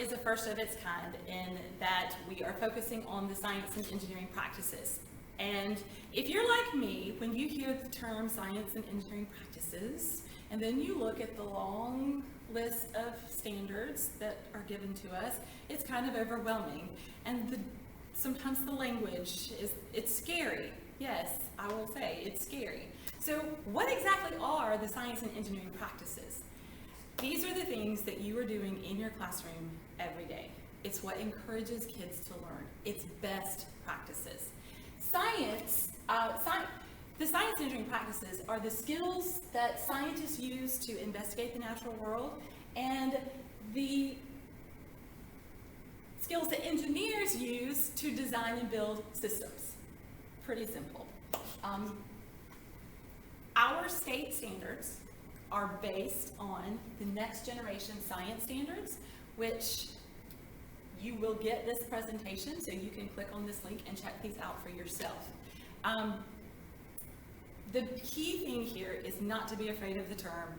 is a first of its kind in that we are focusing on the science and engineering practices. And if you're like me, when you hear the term science and engineering practices, and then you look at the long list of standards that are given to us, it's kind of overwhelming. And sometimes the language it's scary. Yes, I will say it's scary. So what exactly are the science and engineering practices? These are the things that you are doing in your classroom every day. It's what encourages kids to learn. It's best practices. The science and engineering practices are the skills that scientists use to investigate the natural world and the skills that engineers use to design and build systems. Pretty simple. Our state standards are based on the next generation science standards, which you will get this presentation, so you can click on this link and check these out for yourself. The key thing here is not to be afraid of the term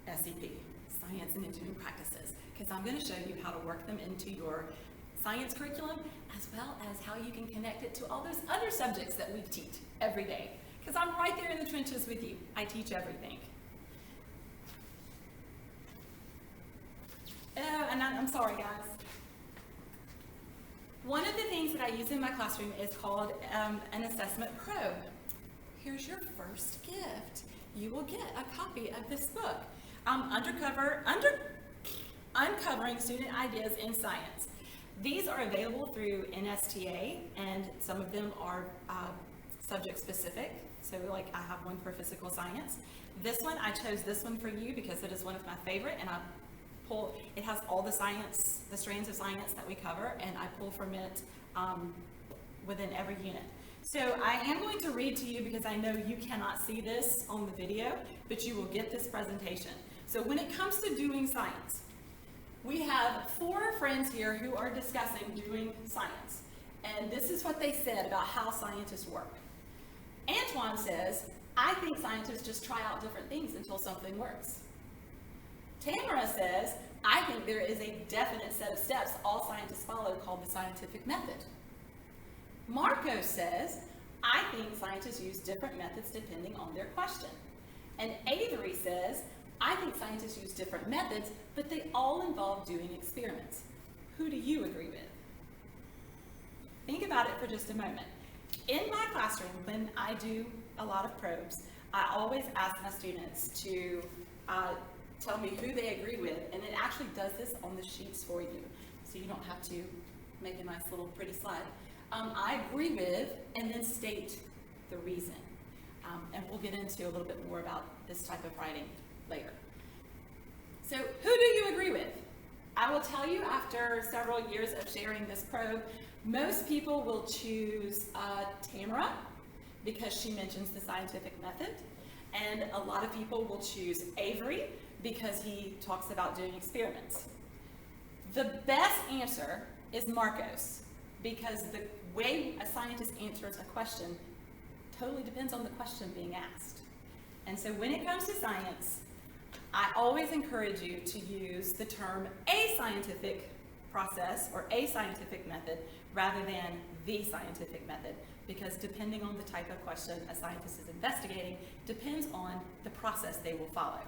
SEP, Science and Engineering Practices, because I'm going to show you how to work them into your science curriculum, as well as how you can connect it to all those other subjects that we teach every day, because I'm right there in the trenches with you. I teach everything. Oh, and I'm sorry, guys. One of the things that I use in my classroom is called an assessment probe. Here's your first gift. You will get a copy of this book, Uncovering Student Ideas in Science. These are available through NSTA, and some of them are subject specific. So like I have one for physical science. This one, I chose this one for you because it is one of my favorite, and it has all the science, the strands of science that we cover, and I pull from it within every unit. So I am going to read to you because I know you cannot see this on the video, but you will get this presentation. So when it comes to doing science, we have 4 friends here who are discussing doing science. And this is what they said about how scientists work. Antoine says, I think scientists just try out different things until something works. Tamara says, I think there is a definite set of steps all scientists follow called the scientific method. Marco says, I think scientists use different methods depending on their question. And Avery says, I think scientists use different methods, but they all involve doing experiments. Who do you agree with? Think about it for just a moment. In my classroom, when I do a lot of probes, I always ask my students to tell me who they agree with, and it actually does this on the sheets for you, so you don't have to make a nice little pretty slide. I agree with, and then state the reason. And we'll get into a little bit more about this type of writing later. So who do you agree with? I will tell you, after several years of sharing this probe, most people will choose Tamara because she mentions the scientific method, and a lot of people will choose Avery because he talks about doing experiments. The best answer is Marcos, because the way a scientist answers a question totally depends on the question being asked. And so when it comes to science, I always encourage you to use the term a scientific process or a scientific method rather than the scientific method, because depending on the type of question a scientist is investigating depends on the process they will follow.